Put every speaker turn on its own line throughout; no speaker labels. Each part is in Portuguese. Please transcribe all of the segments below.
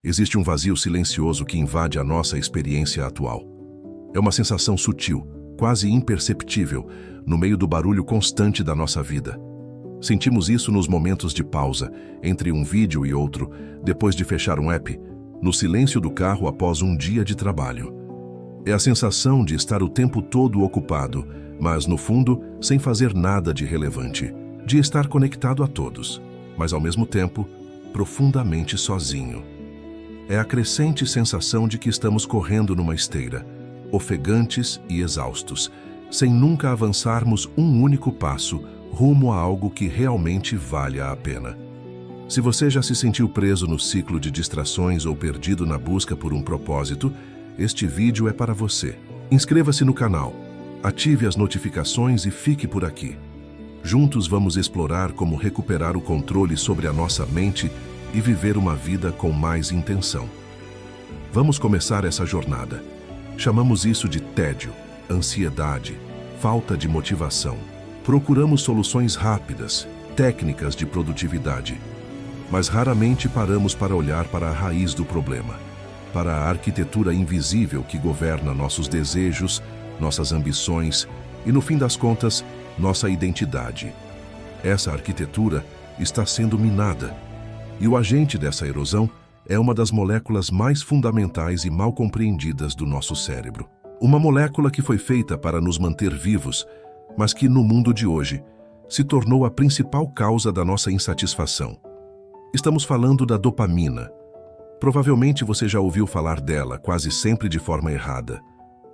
Existe um vazio silencioso que invade a nossa experiência atual. É uma sensação sutil, quase imperceptível, no meio do barulho constante da nossa vida. Sentimos isso nos momentos de pausa, entre um vídeo e outro, depois de fechar um app, no silêncio do carro após um dia de trabalho. É a sensação de estar o tempo todo ocupado, mas, no fundo, sem fazer nada de relevante. De estar conectado a todos, mas, ao mesmo tempo, profundamente sozinho. É a crescente sensação de que estamos correndo numa esteira, ofegantes e exaustos, sem nunca avançarmos um único passo rumo a algo que realmente valha a pena. Se você já se sentiu preso no ciclo de distrações ou perdido na busca por um propósito, este vídeo é para você. Inscreva-se no canal, ative as notificações e fique por aqui. Juntos vamos explorar como recuperar o controle sobre a nossa mente e viver uma vida com mais intenção. Vamos começar essa jornada. Chamamos isso de tédio, ansiedade, falta de motivação. Procuramos soluções rápidas, técnicas de produtividade, mas raramente paramos para olhar para a raiz do problema, para a arquitetura invisível que governa nossos desejos, nossas ambições e, no fim das contas, nossa identidade. Essa arquitetura está sendo minada, e o agente dessa erosão é uma das moléculas mais fundamentais e mal compreendidas do nosso cérebro. Uma molécula que foi feita para nos manter vivos, mas que, no mundo de hoje, se tornou a principal causa da nossa insatisfação. Estamos falando da dopamina. Provavelmente você já ouviu falar dela, quase sempre de forma errada.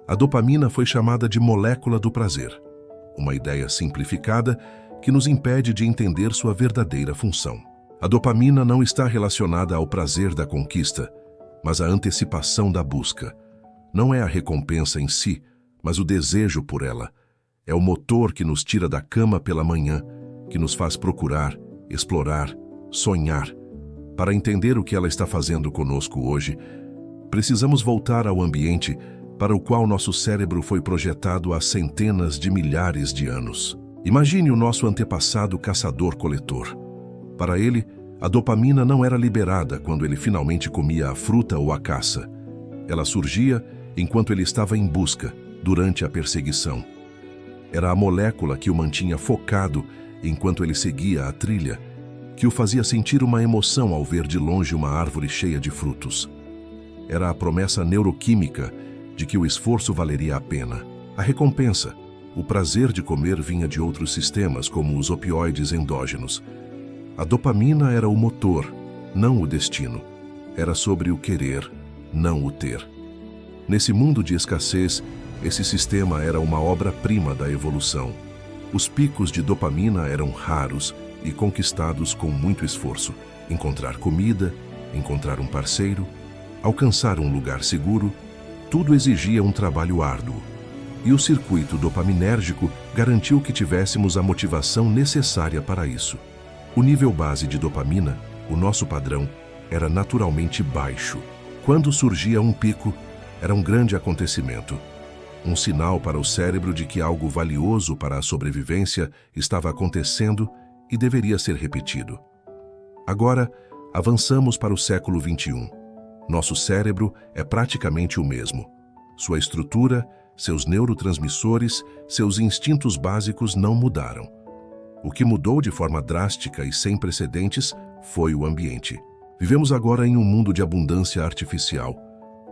A dopamina foi chamada de molécula do prazer, uma ideia simplificada que nos impede de entender sua verdadeira função. A dopamina não está relacionada ao prazer da conquista, mas à antecipação da busca. Não é a recompensa em si, mas o desejo por ela. É o motor que nos tira da cama pela manhã, que nos faz procurar, explorar, sonhar. Para entender o que ela está fazendo conosco hoje, precisamos voltar ao ambiente para o qual nosso cérebro foi projetado há centenas de milhares de anos. Imagine o nosso antepassado caçador-coletor. Para ele, a dopamina não era liberada quando ele finalmente comia a fruta ou a caça. Ela surgia enquanto ele estava em busca, durante a perseguição. Era a molécula que o mantinha focado enquanto ele seguia a trilha, que o fazia sentir uma emoção ao ver de longe uma árvore cheia de frutos. Era a promessa neuroquímica de que o esforço valeria a pena. A recompensa, o prazer de comer vinha de outros sistemas, como os opioides endógenos. A dopamina era o motor, não o destino. Era sobre o querer, não o ter. Nesse mundo de escassez, esse sistema era uma obra-prima da evolução. Os picos de dopamina eram raros e conquistados com muito esforço. Encontrar comida, encontrar um parceiro, alcançar um lugar seguro, tudo exigia um trabalho árduo. E o circuito dopaminérgico garantiu que tivéssemos a motivação necessária para isso. O nível base de dopamina, o nosso padrão, era naturalmente baixo. Quando surgia um pico, era um grande acontecimento. Um sinal para o cérebro de que algo valioso para a sobrevivência estava acontecendo e deveria ser repetido. Agora, avançamos para o século XXI. Nosso cérebro é praticamente o mesmo. Sua estrutura, seus neurotransmissores, seus instintos básicos não mudaram. O que mudou de forma drástica e sem precedentes foi o ambiente. Vivemos agora em um mundo de abundância artificial,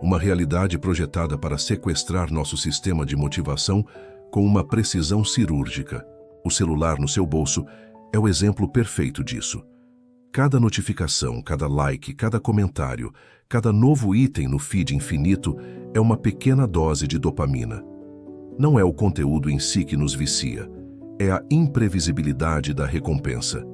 uma realidade projetada para sequestrar nosso sistema de motivação com uma precisão cirúrgica. O celular no seu bolso é o exemplo perfeito disso. Cada notificação, cada like, cada comentário, cada novo item no feed infinito é uma pequena dose de dopamina. Não é o conteúdo em si que nos vicia, é a imprevisibilidade da recompensa.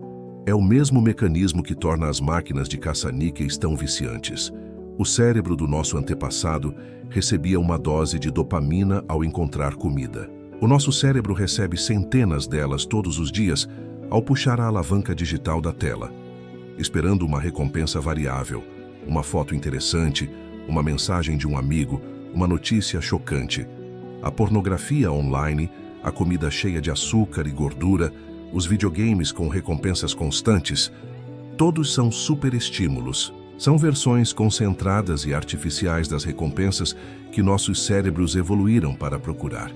É o mesmo mecanismo que torna as máquinas de caça-níqueis tão viciantes. O cérebro do nosso antepassado recebia uma dose de dopamina ao encontrar comida. O nosso cérebro recebe centenas delas todos os dias ao puxar a alavanca digital da tela, esperando uma recompensa variável, uma foto interessante, uma mensagem de um amigo, uma notícia chocante. A pornografia online, a comida cheia de açúcar e gordura, os videogames com recompensas constantes, todos são superestímulos, São versões concentradas e artificiais das recompensas que nossos cérebros evoluíram para procurar.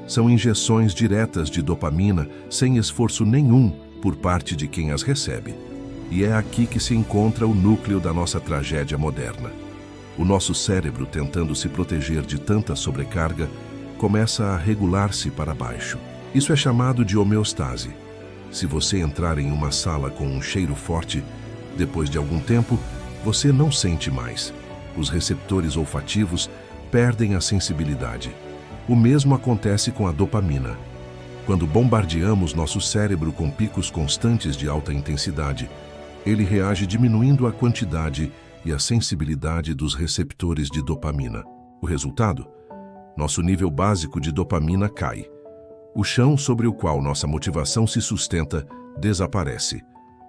São injeções diretas de dopamina sem esforço nenhum por parte de quem as recebe. E é aqui que se encontra o núcleo da nossa tragédia moderna. O nosso cérebro, tentando se proteger de tanta sobrecarga, começa a regular-se para baixo. Isso é chamado de homeostase. Se você entrar em uma sala com um cheiro forte, depois de algum tempo, você não sente mais. Os receptores olfativos perdem a sensibilidade. O mesmo acontece com a dopamina. Quando bombardeamos nosso cérebro com picos constantes de alta intensidade, ele reage diminuindo a quantidade e a sensibilidade dos receptores de dopamina. O resultado? Nosso nível básico de dopamina cai. O chão sobre o qual nossa motivação se sustenta desaparece.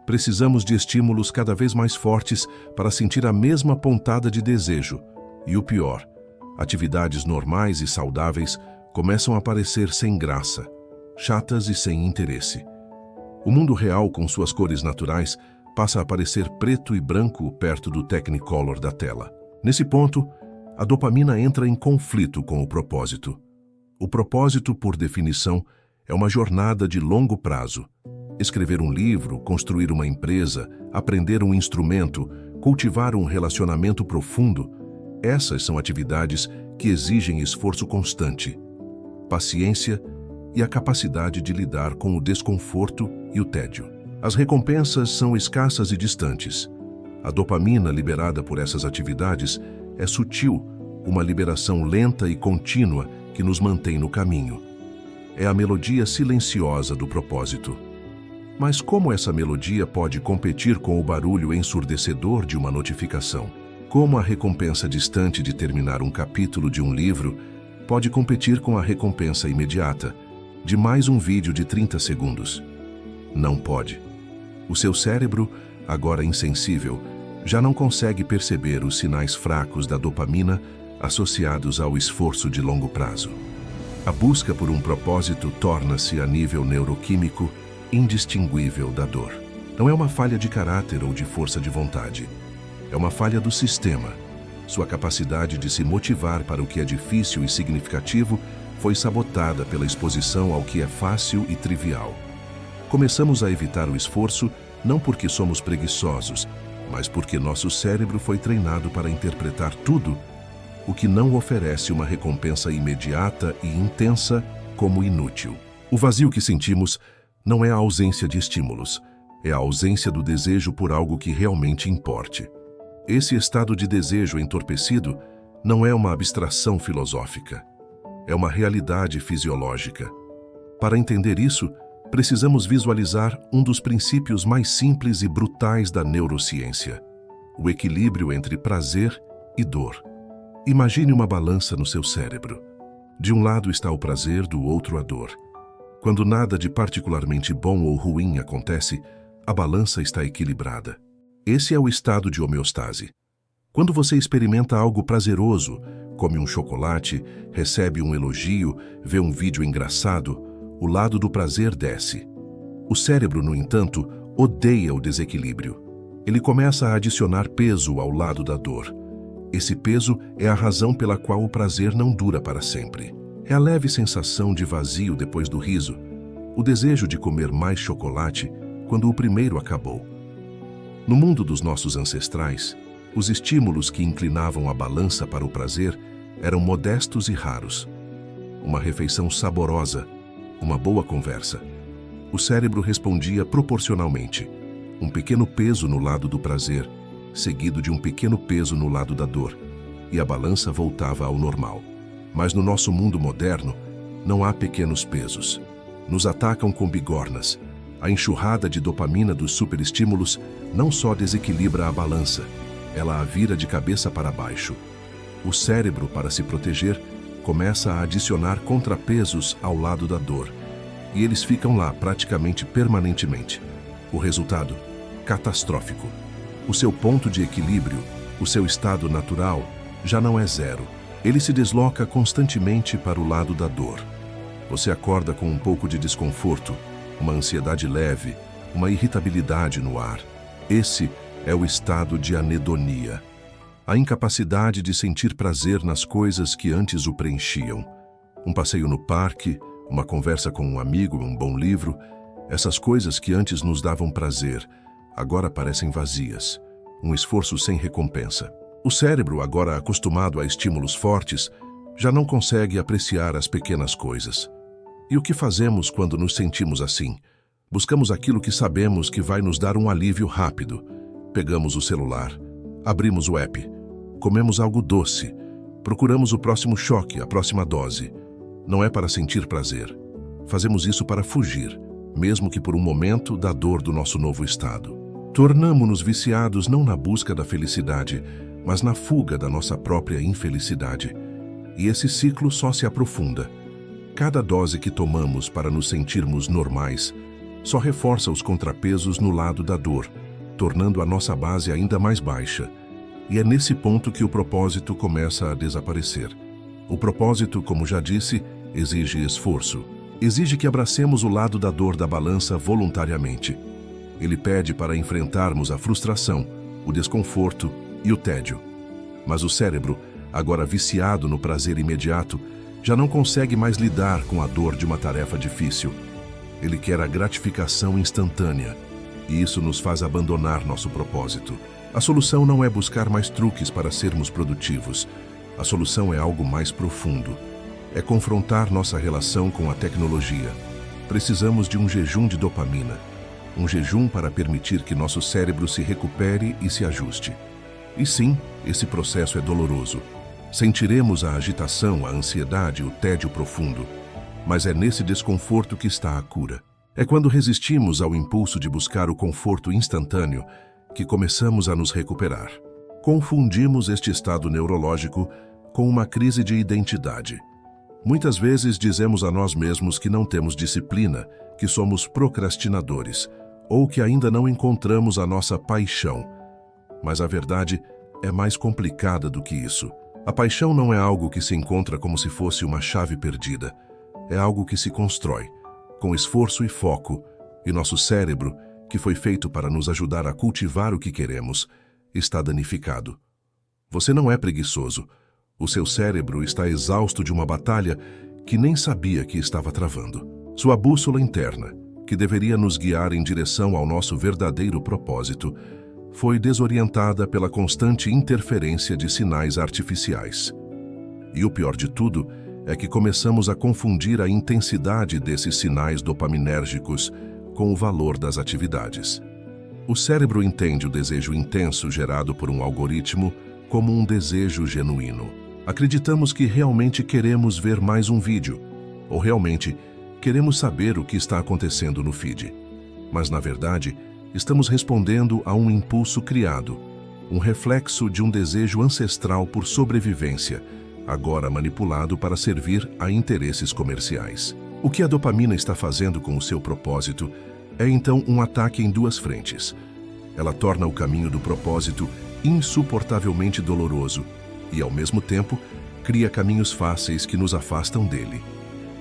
Precisamos de estímulos cada vez mais fortes para sentir a mesma pontada de desejo. E o pior, atividades normais e saudáveis começam a parecer sem graça, chatas e sem interesse. O mundo real, com suas cores naturais, passa a parecer preto e branco perto do Technicolor da tela. Nesse ponto, a dopamina entra em conflito com o propósito. O propósito, por definição, é uma jornada de longo prazo. Escrever um livro, construir uma empresa, aprender um instrumento, cultivar um relacionamento profundo, essas são atividades que exigem esforço constante, paciência e a capacidade de lidar com o desconforto e o tédio. As recompensas são escassas e distantes. A dopamina liberada por essas atividades é sutil, uma liberação lenta e contínua que nos mantém no caminho. É a melodia silenciosa do propósito. Mas como essa melodia pode competir com o barulho ensurdecedor de uma notificação? Como a recompensa distante de terminar um capítulo de um livro pode competir com a recompensa imediata de mais um vídeo de 30 segundos? Não pode. O seu cérebro, agora insensível, já não consegue perceber os sinais fracos da dopamina associados ao esforço de longo prazo. A busca por um propósito torna-se, a nível neuroquímico, indistinguível da dor. Não é uma falha de caráter ou de força de vontade. É uma falha do sistema. Sua capacidade de se motivar para o que é difícil e significativo foi sabotada pela exposição ao que é fácil e trivial. Começamos a evitar o esforço não porque somos preguiçosos, mas porque nosso cérebro foi treinado para interpretar tudo o que não oferece uma recompensa imediata e intensa como inútil. O vazio que sentimos não é a ausência de estímulos, é a ausência do desejo por algo que realmente importe. Esse estado de desejo entorpecido não é uma abstração filosófica, é uma realidade fisiológica. Para entender isso, precisamos visualizar um dos princípios mais simples e brutais da neurociência: o equilíbrio entre prazer e dor. Imagine uma balança no seu cérebro. De um lado está o prazer, do outro a dor. Quando nada de particularmente bom ou ruim acontece, a balança está equilibrada. Esse é o estado de homeostase. Quando você experimenta algo prazeroso, come um chocolate, recebe um elogio, vê um vídeo engraçado, o lado do prazer desce. O cérebro, no entanto, odeia o desequilíbrio. Ele começa a adicionar peso ao lado da dor. Esse peso é a razão pela qual o prazer não dura para sempre. É a leve sensação de vazio depois do riso, o desejo de comer mais chocolate quando o primeiro acabou. No mundo dos nossos ancestrais, os estímulos que inclinavam a balança para o prazer eram modestos e raros. Uma refeição saborosa, uma boa conversa. O cérebro respondia proporcionalmente. Um pequeno peso no lado do prazer, seguido de um pequeno peso no lado da dor, e a balança voltava ao normal. Mas no nosso mundo moderno, não há pequenos pesos. Nos atacam com bigornas. A enxurrada de dopamina dos superestímulos não só desequilibra a balança, ela a vira de cabeça para baixo. O cérebro, para se proteger, começa a adicionar contrapesos ao lado da dor, e eles ficam lá praticamente permanentemente. O resultado? Catastrófico. O seu ponto de equilíbrio, o seu estado natural, já não é zero. Ele se desloca constantemente para o lado da dor. Você acorda com um pouco de desconforto, uma ansiedade leve, uma irritabilidade no ar. Esse É o estado de anedonia. A incapacidade de sentir prazer nas coisas que antes o preenchiam. Um passeio no parque, uma conversa com um amigo, um bom livro. Essas coisas que antes nos davam prazer, agora parecem vazias. Um esforço sem recompensa. O cérebro, agora acostumado a estímulos fortes, já não consegue apreciar as pequenas coisas. E o que fazemos quando nos sentimos assim? Buscamos aquilo que sabemos que vai nos dar um alívio rápido. Pegamos o celular, abrimos o app, comemos algo doce, procuramos o próximo choque, a próxima dose. Não é para sentir prazer. Fazemos isso para fugir, mesmo que por um momento, da dor do nosso novo estado. Tornamo-nos viciados não na busca da felicidade, mas na fuga da nossa própria infelicidade. E esse ciclo só se aprofunda. Cada dose que tomamos para nos sentirmos normais só reforça os contrapesos no lado da dor, tornando a nossa base ainda mais baixa. E é nesse ponto que o propósito começa a desaparecer. O propósito, como já disse, exige esforço. Exige que abracemos o lado da dor da balança voluntariamente. Ele pede para enfrentarmos a frustração, o desconforto e o tédio. Mas o cérebro, agora viciado no prazer imediato, já não consegue mais lidar com a dor de uma tarefa difícil. Ele quer a gratificação instantânea, e isso nos faz abandonar nosso propósito. A solução não é buscar mais truques para sermos produtivos. A solução é algo mais profundo. É confrontar nossa relação com a tecnologia. Precisamos de um jejum de dopamina. Um jejum para permitir que nosso cérebro se recupere e se ajuste. E sim, esse processo é doloroso. Sentiremos a agitação, a ansiedade, o tédio profundo. Mas é nesse desconforto que está a cura. É quando resistimos ao impulso de buscar o conforto instantâneo que começamos a nos recuperar. Confundimos este estado neurológico com uma crise de identidade. Muitas vezes dizemos a nós mesmos que não temos disciplina, que somos procrastinadores, ou que ainda não encontramos a nossa paixão. Mas a verdade é mais complicada do que isso. A paixão não é algo que se encontra como se fosse uma chave perdida. É algo que se constrói, com esforço e foco, e nosso cérebro, que foi feito para nos ajudar a cultivar o que queremos, está danificado. Você não é preguiçoso. O seu cérebro está exausto de uma batalha que nem sabia que estava travando. Sua bússola interna, que deveria nos guiar em direção ao nosso verdadeiro propósito, foi desorientada pela constante interferência de sinais artificiais. E o pior de tudo é que começamos a confundir a intensidade desses sinais dopaminérgicos com o valor das atividades. O cérebro entende o desejo intenso gerado por um algoritmo como um desejo genuíno. Acreditamos que realmente queremos ver mais um vídeo, ou realmente queremos saber o que está acontecendo no feed. Mas, na verdade, estamos respondendo a um impulso criado, um reflexo de um desejo ancestral por sobrevivência, agora manipulado para servir a interesses comerciais. O que a dopamina está fazendo com o seu propósito é então um ataque em duas frentes. Ela torna o caminho do propósito insuportavelmente doloroso e, ao mesmo tempo, cria caminhos fáceis que nos afastam dele.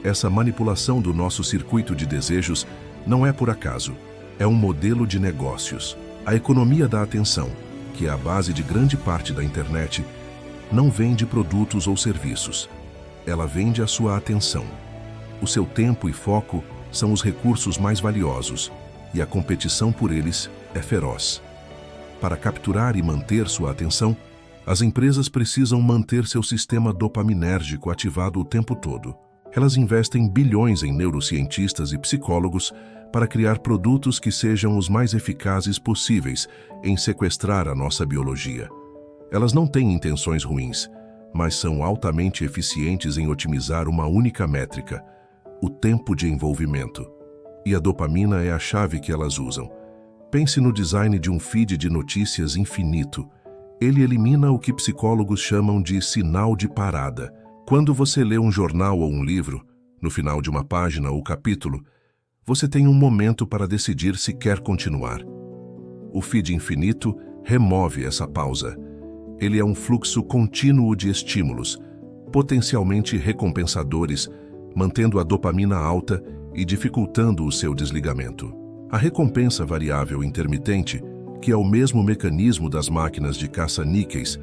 Essa manipulação do nosso circuito de desejos não é por acaso, é um modelo de negócios. A economia da atenção, que é a base de grande parte da internet, não vende produtos ou serviços. Ela vende a sua atenção. O seu tempo e foco são os recursos mais valiosos, e a competição por eles é feroz. Para capturar e manter sua atenção, as empresas precisam manter seu sistema dopaminérgico ativado o tempo todo. Elas investem bilhões em neurocientistas e psicólogos para criar produtos que sejam os mais eficazes possíveis em sequestrar a nossa biologia. Elas não têm intenções ruins, mas são altamente eficientes em otimizar uma única métrica: o tempo de envolvimento. E a dopamina é a chave que elas usam. Pense no design de um feed de notícias infinito. Ele elimina o que psicólogos chamam de sinal de parada. Quando você lê um jornal ou um livro, no final de uma página ou capítulo, você tem um momento para decidir se quer continuar. O feed infinito remove essa pausa. Ele é um fluxo contínuo de estímulos, potencialmente recompensadores, mantendo a dopamina alta e dificultando o seu desligamento. A recompensa variável intermitente, que é o mesmo mecanismo das máquinas de caça-níqueis,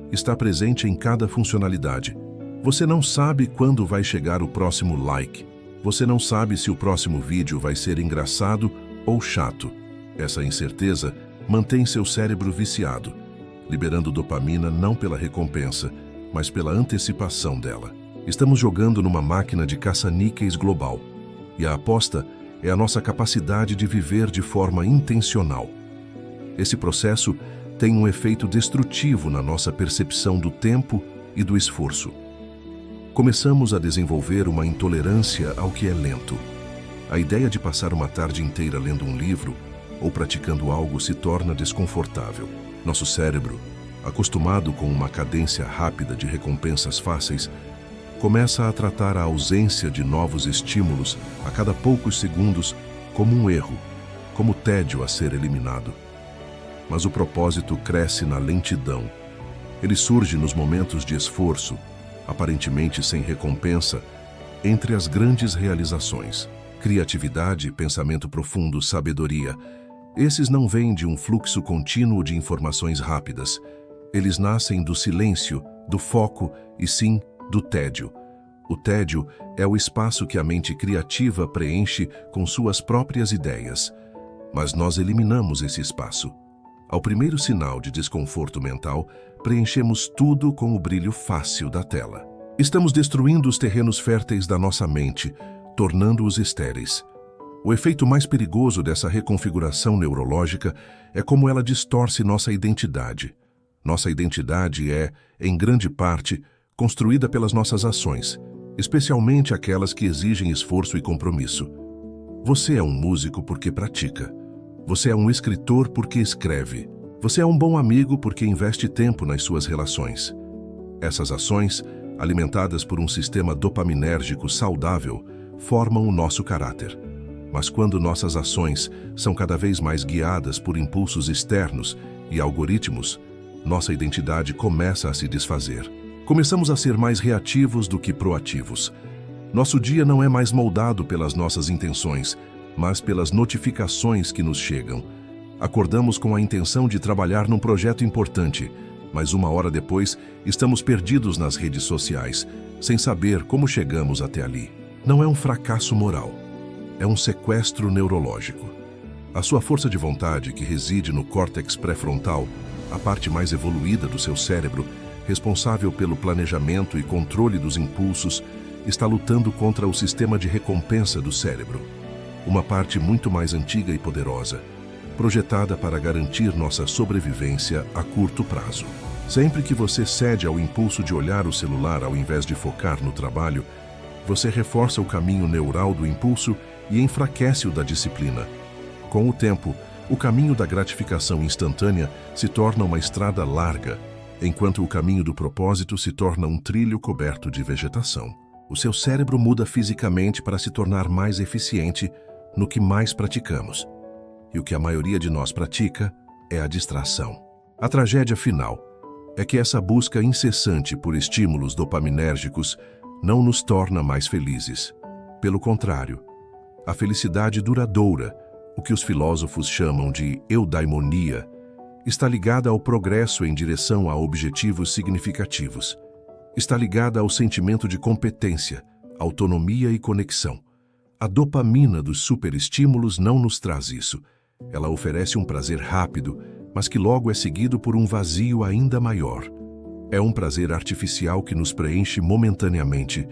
está presente em cada funcionalidade. Você não sabe quando vai chegar o próximo like. Você não sabe se o próximo vídeo vai ser engraçado ou chato. Essa incerteza mantém seu cérebro viciado, liberando dopamina não pela recompensa, mas pela antecipação dela. Estamos jogando numa máquina de caça-níqueis global, e a aposta é a nossa capacidade de viver de forma intencional. Esse processo tem um efeito destrutivo na nossa percepção do tempo e do esforço. Começamos a desenvolver uma intolerância ao que é lento. A ideia de passar uma tarde inteira lendo um livro ou praticando algo se torna desconfortável. Nosso cérebro, acostumado com uma cadência rápida de recompensas fáceis, começa a tratar a ausência de novos estímulos a cada poucos segundos como um erro, como tédio a ser eliminado. Mas o propósito cresce na lentidão. Ele surge nos momentos de esforço, aparentemente sem recompensa, entre as grandes realizações. Criatividade, pensamento profundo, sabedoria. Esses não vêm de um fluxo contínuo de informações rápidas. Eles nascem do silêncio, do foco e, sim, do tédio. O tédio é o espaço que a mente criativa preenche com suas próprias ideias. Mas nós eliminamos esse espaço. Ao primeiro sinal de desconforto mental, preenchemos tudo com o brilho fácil da tela. Estamos destruindo os terrenos férteis da nossa mente, tornando-os estéreis. O efeito mais perigoso dessa reconfiguração neurológica é como ela distorce nossa identidade. Nossa identidade é, em grande parte, construída pelas nossas ações, especialmente aquelas que exigem esforço e compromisso. Você é um músico porque pratica. Você é um escritor porque escreve. Você é um bom amigo porque investe tempo nas suas relações. Essas ações, alimentadas por um sistema dopaminérgico saudável, formam o nosso caráter. Mas quando nossas ações são cada vez mais guiadas por impulsos externos e algoritmos, nossa identidade começa a se desfazer. Começamos a ser mais reativos do que proativos. Nosso dia não é mais moldado pelas nossas intenções, mas pelas notificações que nos chegam. Acordamos com a intenção de trabalhar num projeto importante, mas uma hora depois estamos perdidos nas redes sociais, sem saber como chegamos até ali. Não é um fracasso moral, é um sequestro neurológico. A sua força de vontade, que reside no córtex pré-frontal, a parte mais evoluída do seu cérebro, responsável pelo planejamento e controle dos impulsos, está lutando contra o sistema de recompensa do cérebro. Uma parte muito mais antiga e poderosa, projetada para garantir nossa sobrevivência a curto prazo. Sempre que você cede ao impulso de olhar o celular ao invés de focar no trabalho, você reforça o caminho neural do impulso e enfraquece o da disciplina. Com o tempo, o caminho da gratificação instantânea se torna uma estrada larga, enquanto o caminho do propósito se torna um trilho coberto de vegetação. O seu cérebro muda fisicamente para se tornar mais eficiente no que mais praticamos. E o que a maioria de nós pratica é a distração. A tragédia final é que essa busca incessante por estímulos dopaminérgicos não nos torna mais felizes. Pelo contrário, a felicidade duradoura, o que os filósofos chamam de eudaimonia, está ligada ao progresso em direção a objetivos significativos. Está ligada ao sentimento de competência, autonomia e conexão. A dopamina dos superestímulos não nos traz isso. Ela oferece um prazer rápido, mas que logo é seguido por um vazio ainda maior. É um prazer artificial que nos preenche momentaneamente,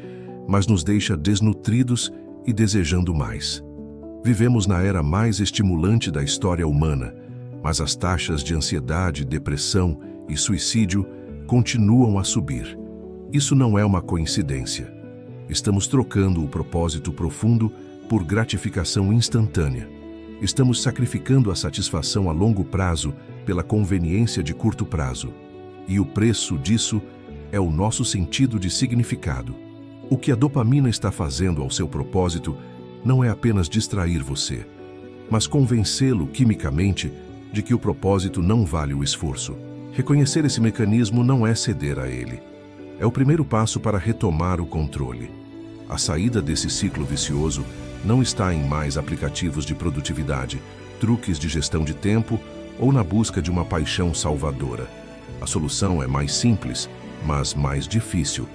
mas nos deixa desnutridos e desejando mais. Vivemos na era mais estimulante da história humana, mas as taxas de ansiedade, depressão e suicídio continuam a subir. Isso não é uma coincidência. Estamos trocando o propósito profundo por gratificação instantânea. Estamos sacrificando a satisfação a longo prazo pela conveniência de curto prazo. E o preço disso é o nosso sentido de significado. O que a dopamina está fazendo ao seu propósito não é apenas distrair você, mas convencê-lo quimicamente de que o propósito não vale o esforço. Reconhecer esse mecanismo não é ceder a ele. É o primeiro passo para retomar o controle. A saída desse ciclo vicioso não está em mais aplicativos de produtividade, truques de gestão de tempo ou na busca de uma paixão salvadora. A solução é mais simples, mas mais difícil.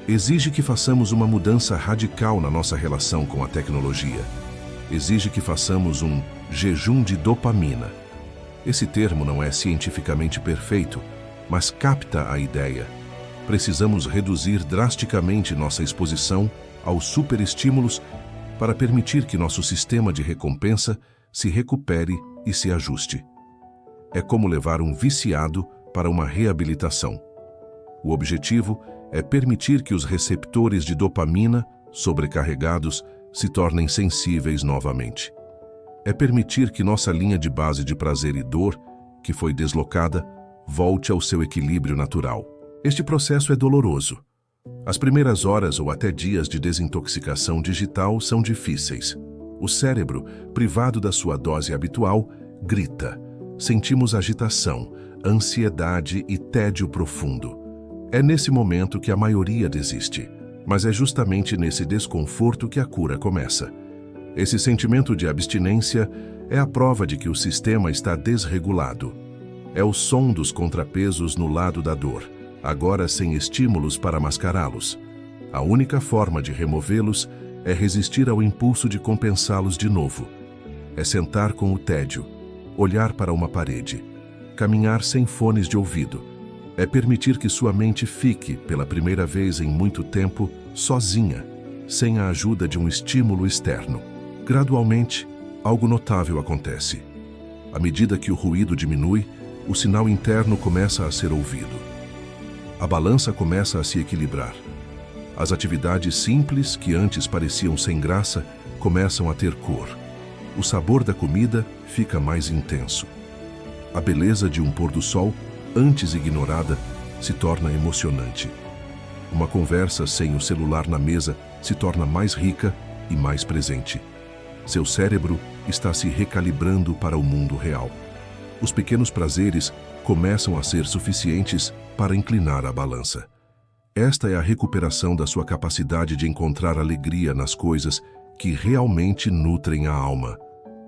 Exige que façamos uma mudança radical na nossa relação com a tecnologia. Exige que façamos um jejum de dopamina. Esse termo não é cientificamente perfeito, mas capta a ideia. Precisamos reduzir drasticamente nossa exposição aos superestímulos para permitir que nosso sistema de recompensa se recupere e se ajuste. É como levar um viciado para uma reabilitação. O objetivo é permitir que os receptores de dopamina, sobrecarregados, se tornem sensíveis novamente. É permitir que nossa linha de base de prazer e dor, que foi deslocada, volte ao seu equilíbrio natural. Este processo é doloroso. As primeiras horas ou até dias de desintoxicação digital são difíceis. O cérebro, privado da sua dose habitual, grita. Sentimos agitação, ansiedade e tédio profundo. É nesse momento que a maioria desiste, mas é justamente nesse desconforto que a cura começa. Esse sentimento de abstinência é a prova de que o sistema está desregulado. É o som dos contrapesos no lado da dor, agora sem estímulos para mascará-los. A única forma de removê-los é resistir ao impulso de compensá-los de novo. É sentar com o tédio, olhar para uma parede, caminhar sem fones de ouvido. É permitir que sua mente fique, pela primeira vez em muito tempo, sozinha, sem a ajuda de um estímulo externo. Gradualmente, algo notável acontece. À medida que o ruído diminui, o sinal interno começa a ser ouvido. A balança começa a se equilibrar. As atividades simples, que antes pareciam sem graça, começam a ter cor. O sabor da comida fica mais intenso. A beleza de um pôr-do-sol, antes ignorada, se torna emocionante. Uma conversa sem o celular na mesa se torna mais rica e mais presente. Seu cérebro está se recalibrando para o mundo real. Os pequenos prazeres começam a ser suficientes para inclinar a balança. Esta é a recuperação da sua capacidade de encontrar alegria nas coisas que realmente nutrem a alma.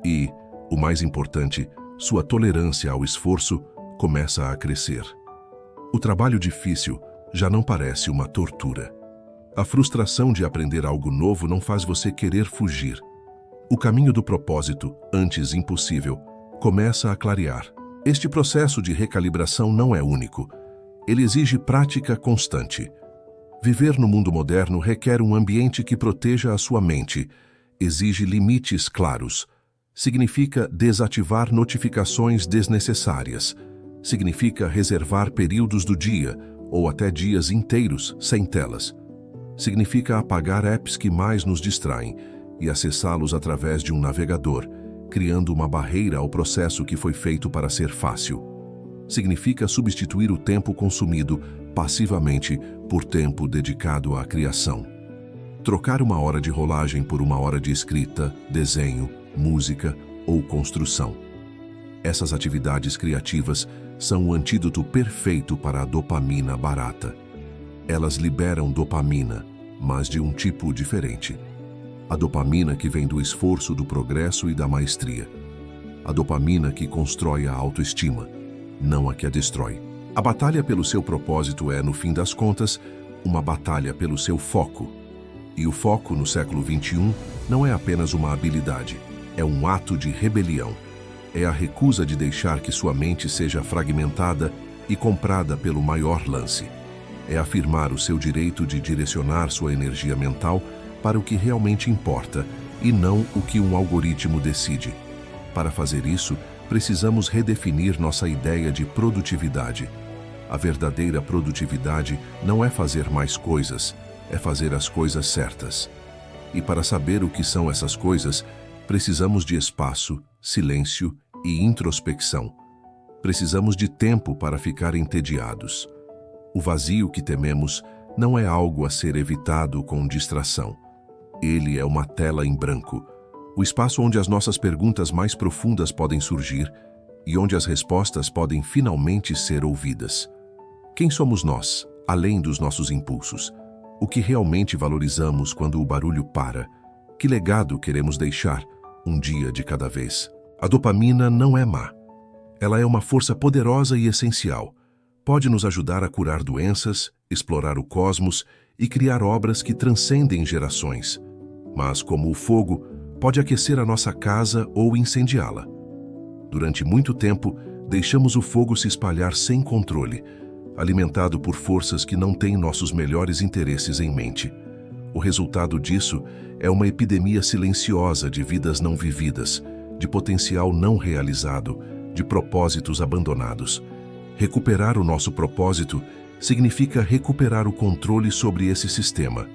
E, o mais importante, sua tolerância ao esforço começa a crescer. O trabalho difícil já não parece uma tortura. A frustração de aprender algo novo não faz você querer fugir. O caminho do propósito, antes impossível, começa a clarear. Este processo de recalibração não é único. Ele exige prática constante. Viver no mundo moderno requer um ambiente que proteja a sua mente, exige limites claros. Significa desativar notificações desnecessárias. Significa reservar períodos do dia, ou até dias inteiros, sem telas. Significa apagar apps que mais nos distraem e acessá-los através de um navegador, criando uma barreira ao processo que foi feito para ser fácil. Significa substituir o tempo consumido passivamente por tempo dedicado à criação. Trocar uma hora de rolagem por uma hora de escrita, desenho, música ou construção. Essas atividades criativas são o antídoto perfeito para a dopamina barata. Elas liberam dopamina, mas de um tipo diferente. A dopamina que vem do esforço, do progresso e da maestria. A dopamina que constrói a autoestima, não a que a destrói. A batalha pelo seu propósito é, no fim das contas, uma batalha pelo seu foco. E o foco, no século XXI, não é apenas uma habilidade, é um ato de rebelião. É a recusa de deixar que sua mente seja fragmentada e comprada pelo maior lance. É afirmar o seu direito de direcionar sua energia mental para o que realmente importa e não o que um algoritmo decide. Para fazer isso, precisamos redefinir nossa ideia de produtividade. A verdadeira produtividade não é fazer mais coisas, é fazer as coisas certas. E para saber o que são essas coisas, precisamos de espaço, silêncio e introspecção. Precisamos de tempo para ficar entediados. O vazio que tememos não é algo a ser evitado com distração. Ele é uma tela em branco, o espaço onde as nossas perguntas mais profundas podem surgir e onde as respostas podem finalmente ser ouvidas. Quem somos nós, além dos nossos impulsos? O que realmente valorizamos quando o barulho para? Que legado queremos deixar, um dia de cada vez? A dopamina não é má. Ela é uma força poderosa e essencial. Pode nos ajudar a curar doenças, explorar o cosmos e criar obras que transcendem gerações. Mas, como o fogo, pode aquecer a nossa casa ou incendiá-la. Durante muito tempo, deixamos o fogo se espalhar sem controle, alimentado por forças que não têm nossos melhores interesses em mente. O resultado disso é uma epidemia silenciosa de vidas não vividas, de potencial não realizado, de propósitos abandonados. Recuperar o nosso propósito significa recuperar o controle sobre esse sistema.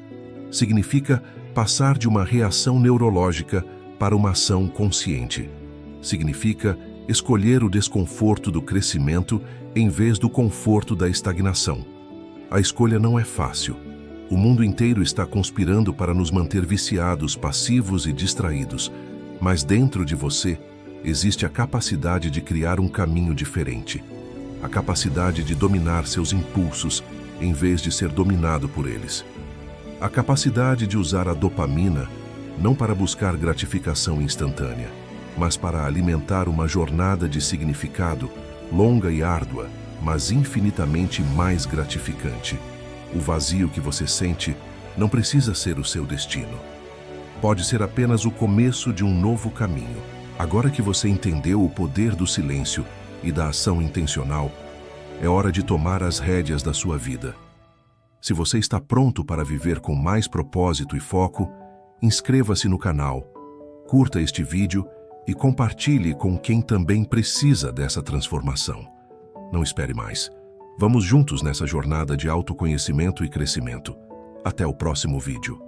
Significa passar de uma reação neurológica para uma ação consciente. Significa escolher o desconforto do crescimento em vez do conforto da estagnação. A escolha não é fácil. O mundo inteiro está conspirando para nos manter viciados, passivos e distraídos, mas dentro de você existe a capacidade de criar um caminho diferente. A capacidade de dominar seus impulsos em vez de ser dominado por eles. A capacidade de usar a dopamina não para buscar gratificação instantânea, mas para alimentar uma jornada de significado longa e árdua, mas infinitamente mais gratificante. O vazio que você sente não precisa ser o seu destino. Pode ser apenas o começo de um novo caminho. Agora que você entendeu o poder do silêncio e da ação intencional, é hora de tomar as rédeas da sua vida. Se você está pronto para viver com mais propósito e foco, inscreva-se no canal, curta este vídeo e compartilhe com quem também precisa dessa transformação. Não espere mais. Vamos juntos nessa jornada de autoconhecimento e crescimento. Até o próximo vídeo.